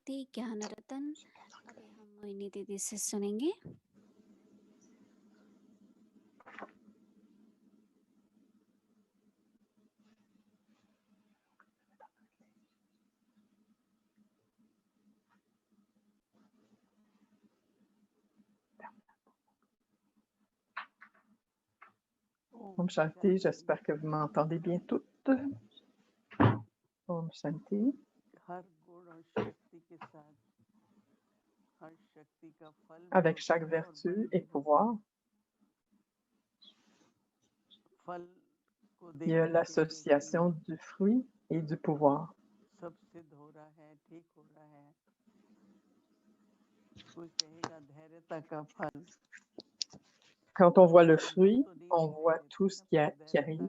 शक्ति ज्ञान रतन। अभी हम मोहिनी दीदी से सुनेंगे। Om Shanti, j'espère que vous m'entendez bien toutes. Om Shanti. Avec chaque vertu et pouvoir, il y a l'association du fruit et du pouvoir. Quand on voit le fruit, on voit tout ce qui arrive.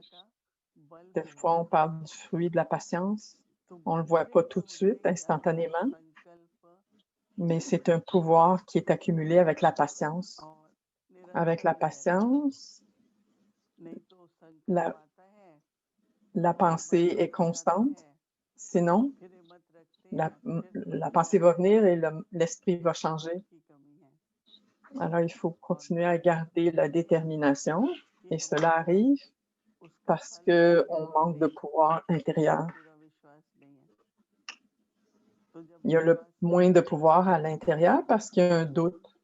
Des fois, on parle du fruit de la patience. On ne le voit pas tout de suite, instantanément, mais c'est un pouvoir qui est accumulé avec la patience. Avec la patience, la pensée est constante. Sinon, la pensée va venir et l'esprit va changer. Alors, il faut continuer à garder la détermination et cela arrive parce qu'on manque de pouvoir intérieur. Il y a le moins de pouvoir à l'intérieur parce qu'il y a un doute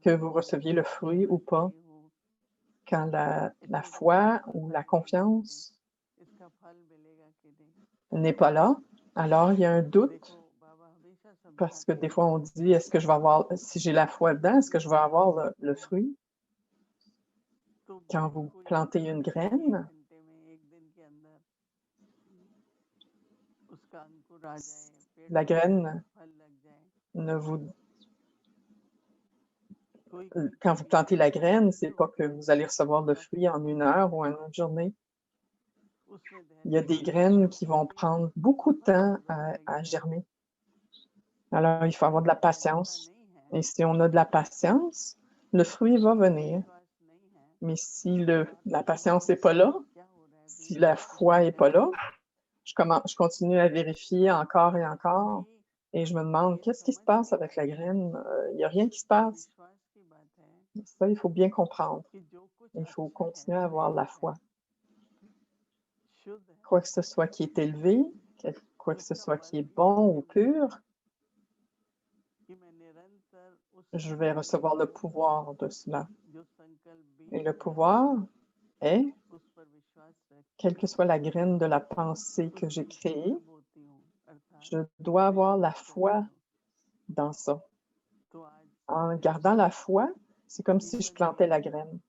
que vous receviez le fruit ou pas. Quand la foi ou la confiance n'est pas là, alors il y a un doute parce que des fois on dit, est-ce que je vais avoir, si j'ai la foi dedans, est-ce que je vais avoir le fruit? Quand vous plantez une graine, la graine ne vous... Quand vous plantez la graine, c'est pas que vous allez recevoir le fruit en 1 heure ou en 1 journée. Il y a des graines qui vont prendre beaucoup de temps à germer. Alors, il faut avoir de la patience. Et si on a de la patience, le fruit va venir. Mais si la patience n'est pas là, si la foi n'est pas là, je continue à vérifier encore et encore. Et je me demande, qu'est-ce qui se passe avec la graine? Il n'y a rien qui se passe. Ça, il faut bien comprendre. Il faut continuer à avoir la foi. Quoi que ce soit qui est élevé, quoi que ce soit qui est bon ou pur, je vais recevoir le pouvoir de cela. Et le pouvoir est, quelle que soit la graine de la pensée que j'ai créée, je dois avoir la foi dans ça. En gardant la foi, c'est comme si je plantais la graine.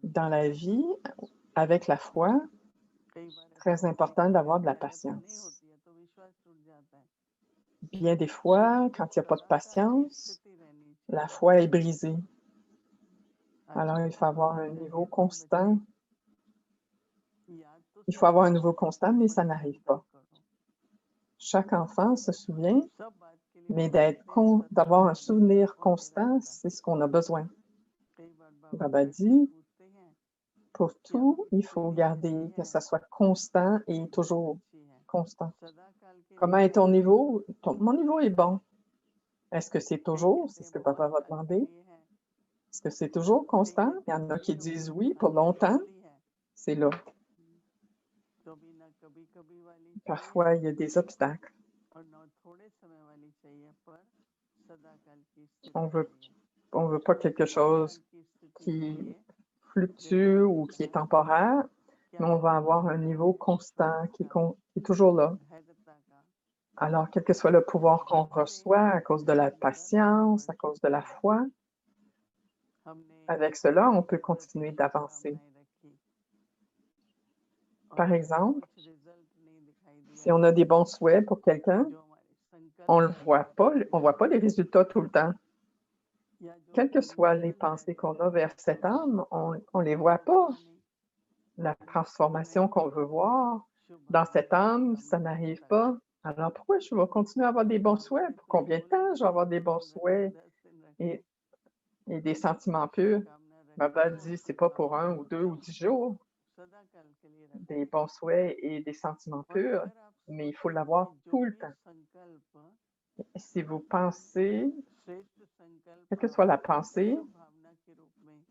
Dans la vie, avec la foi, très important d'avoir de la patience. Bien des fois, quand il n'y a pas de patience, la foi est brisée. Alors, il faut avoir un niveau constant. Il faut avoir un niveau constant, mais ça n'arrive pas. Chaque enfant se souvient, mais d'avoir un souvenir constant, c'est ce qu'on a besoin. Baba dit, pour tout, il faut garder que ça soit constant et toujours constant. Comment est ton niveau? Mon niveau est bon. Est-ce que c'est toujours? C'est ce que Baba va demander. Est-ce que c'est toujours constant? Il y en a qui disent oui pour longtemps. C'est là. Parfois, il y a des obstacles. On veut pas quelque chose qui fluctue ou qui est temporaire, mais on va avoir un niveau constant qui est toujours là. Alors, quel que soit le pouvoir qu'on reçoit à cause de la patience, à cause de la foi, avec cela, on peut continuer d'avancer. Par exemple, si on a des bons souhaits pour quelqu'un, on ne voit pas les résultats tout le temps. Quelles que soient les pensées qu'on a vers cette âme, on ne les voit pas. La transformation qu'on veut voir dans cette âme, ça n'arrive pas. Alors, pourquoi je vais continuer à avoir des bons souhaits? Pour combien de temps je vais avoir des bons souhaits et des sentiments purs? Baba dit, c'est pas pour 1 ou 2 ou 10 jours. des bons souhaits et des sentiments purs, mais il faut l'avoir tout le temps. Si vous pensez, quelle que soit la pensée,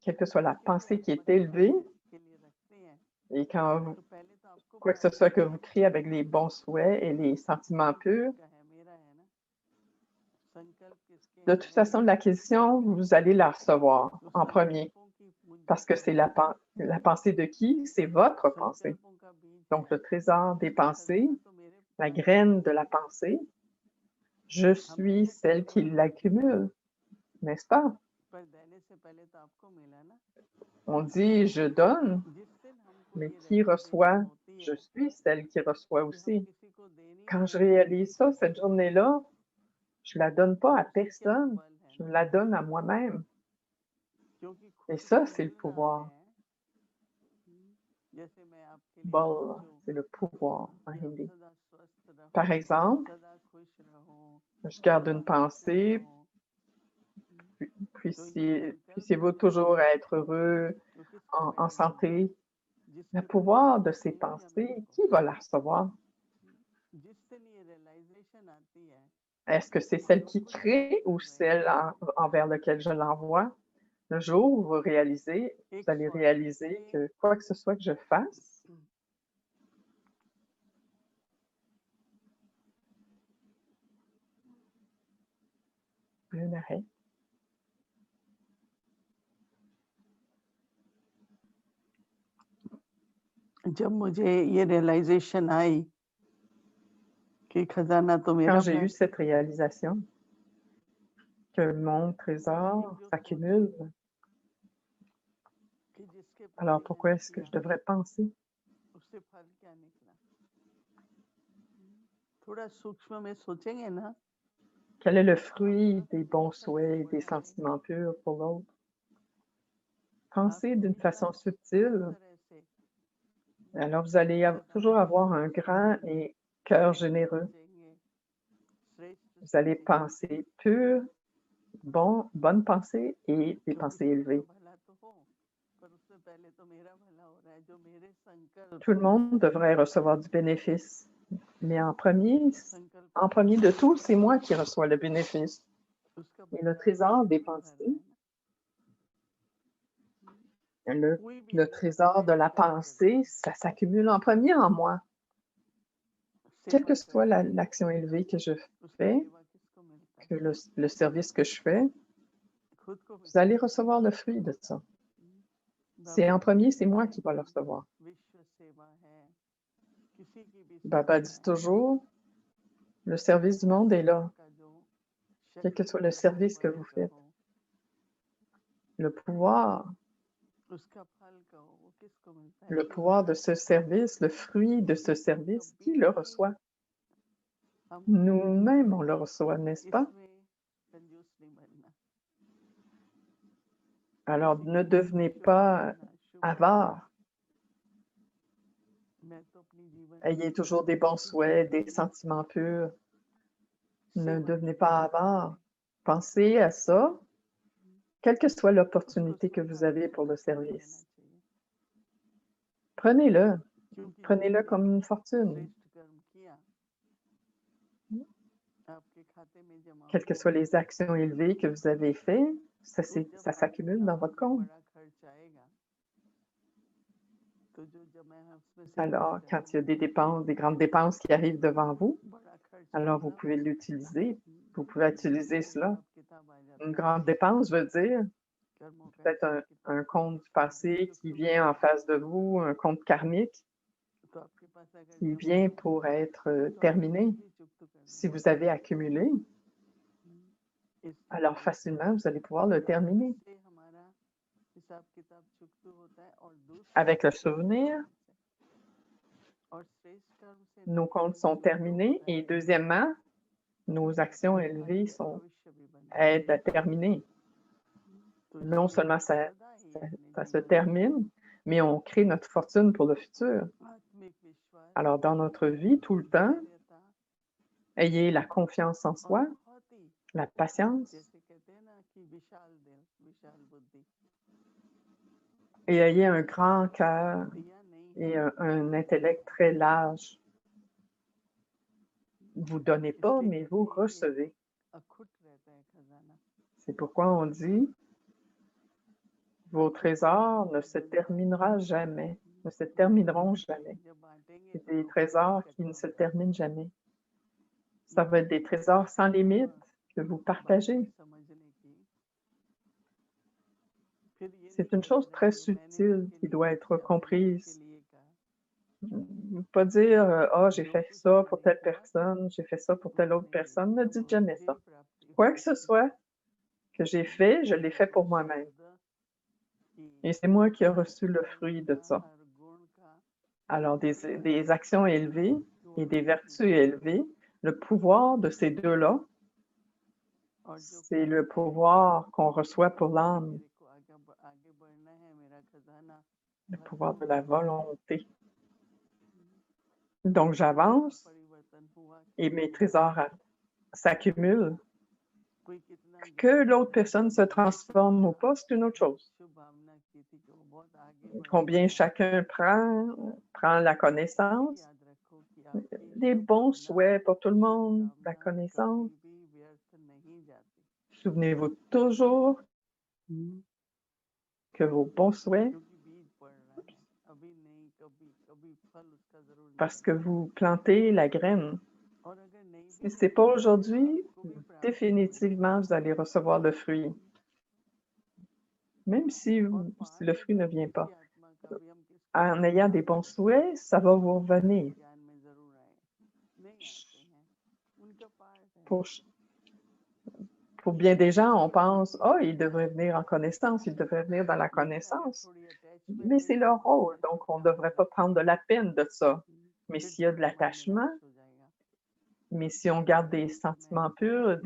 quelle que soit la pensée qui est élevée, et quand vous, quoi que ce soit que vous créez avec les bons souhaits et les sentiments purs, de toute façon, l'acquisition, vous allez la recevoir en premier, parce que c'est la pensée de qui? C'est votre pensée. Donc, le trésor des pensées, la graine de la pensée, je suis celle qui l'accumule, n'est-ce pas? On dit je donne, mais qui reçoit? Je suis celle qui reçoit aussi. Quand je réalise ça, cette journée-là, je ne la donne pas à personne, je me la donne à moi-même. Et ça, c'est le pouvoir. Bal, c'est le pouvoir en hindi. Par exemple, je garde une pensée, puissiez-vous toujours être heureux, en santé. Le pouvoir de ces pensées, qui va la recevoir? Est-ce que c'est celle qui crée ou celle envers laquelle je l'envoie? Le jour où vous allez réaliser que quoi que ce soit que je fasse, un arrêt. जब मुझे ये रियलाइजेशन आई कि खजाना तो मेरा Quand j'ai eu cette réalisation que mon trésor s'accumule, alors pourquoi est-ce que je devrais penser? उससे फल क्या निकला थोड़ा सूक्ष्म में सोचेंगे ना Quel est le fruit des bons souhaits et des sentiments purs pour l'autre? Pensez d'une façon subtile, alors vous allez toujours avoir un grand et cœur généreux. Vous allez penser pur, bonne pensée et des pensées élevées. Tout le monde devrait recevoir du bénéfice, mais en premier de tout, c'est moi qui reçois le bénéfice. Et le trésor des pensées, le trésor de la pensée, ça s'accumule en premier en moi. Quelle que soit l'action élevée que je fais, que le service que je fais, vous allez recevoir le fruit de ça. C'est en premier, c'est moi qui vais le recevoir. Baba dit toujours, le service du monde est là. Quel que soit le service que vous faites, le pouvoir de ce service, le fruit de ce service, qui le reçoit? Nous-mêmes, on le reçoit, n'est-ce pas? Alors, ne devenez pas avare. Ayez toujours des bons souhaits, des sentiments purs. Ne devenez pas avare. Pensez à ça, quelle que soit l'opportunité que vous avez pour le service. Prenez-le. Prenez-le comme une fortune. Quelles que soient les actions élevées que vous avez faites, ça s'accumule dans votre compte. Alors, quand il y a des dépenses, des grandes dépenses qui arrivent devant vous, alors vous pouvez l'utiliser. Vous pouvez utiliser cela. Une grande dépense veut dire peut-être un compte du passé qui vient en face de vous, un compte karmique qui vient pour être terminé. Si vous avez accumulé, alors facilement, vous allez pouvoir le terminer. Avec le souvenir, nos comptes sont terminés et deuxièmement, nos actions élevées aident à terminer. Non seulement ça se termine, mais on crée notre fortune pour le futur. Alors, dans notre vie, tout le temps, ayez la confiance en soi, la patience, et ayez un grand cœur et un intellect très large. Vous ne donnez pas, mais vous recevez. C'est pourquoi on dit, vos trésors ne se termineront jamais, ne se termineront jamais. C'est des trésors qui ne se terminent jamais. Ça va être des trésors sans limite que vous partagez. C'est une chose très subtile qui doit être comprise. Pas dire « Ah, j'ai fait ça pour telle personne, j'ai fait ça pour telle autre personne ». Ne dites jamais ça. Quoi que ce soit que j'ai fait, je l'ai fait pour moi-même. Et c'est moi qui ai reçu le fruit de ça. Alors, des actions élevées et des vertus élevées, le pouvoir de ces deux-là, c'est le pouvoir qu'on reçoit pour l'âme, le pouvoir de la volonté. Donc, j'avance et mes trésors s'accumulent. Que l'autre personne se transforme ou pas, c'est une autre chose. Combien chacun prend la connaissance, des bons souhaits pour tout le monde, la connaissance. Souvenez-vous toujours que vos bons souhaits, parce que vous plantez la graine. Si ce n'est pas aujourd'hui, définitivement, vous allez recevoir le fruit. Même si le fruit ne vient pas. En ayant des bons souhaits, ça va vous revenir. Pour bien des gens, on pense « Ah, il devrait venir en connaissance, il devrait venir dans la connaissance ». Mais c'est leur rôle, donc on ne devrait pas prendre de la peine de ça. Mais s'il y a de l'attachement, mais si on garde des sentiments purs,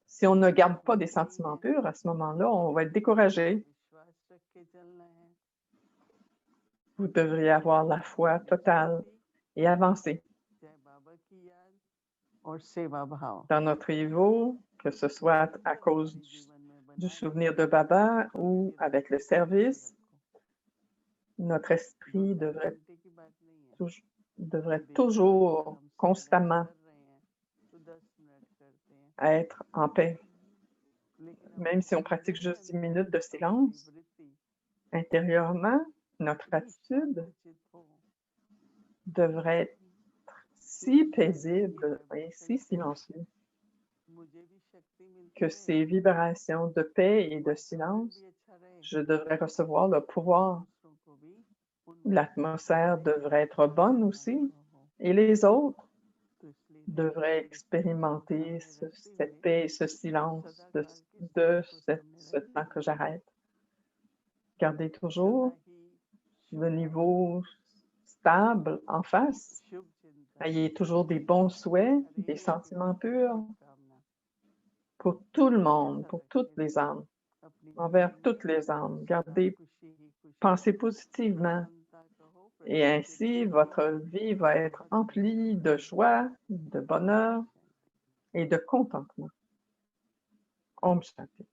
si on ne garde pas des sentiments purs, à ce moment-là, on va être découragé. Vous devriez avoir la foi totale et avancer dans notre niveau, que ce soit à cause du souvenir de Baba ou avec le service. Notre esprit devrait toujours, constamment être en paix. Même si on pratique juste 10 minutes de silence, intérieurement, notre attitude devrait être si paisible et si silencieuse que ces vibrations de paix et de silence, je devrais recevoir le pouvoir. L'atmosphère devrait être bonne aussi, et les autres devraient expérimenter cette paix et ce silence de ce temps que j'arrête. Gardez toujours le niveau stable en face. Ayez toujours des bons souhaits, des sentiments purs pour tout le monde, pour toutes les âmes, envers toutes les âmes. Pensez positivement. Et ainsi, votre vie va être emplie de joie, de bonheur et de contentement. Om Shanti.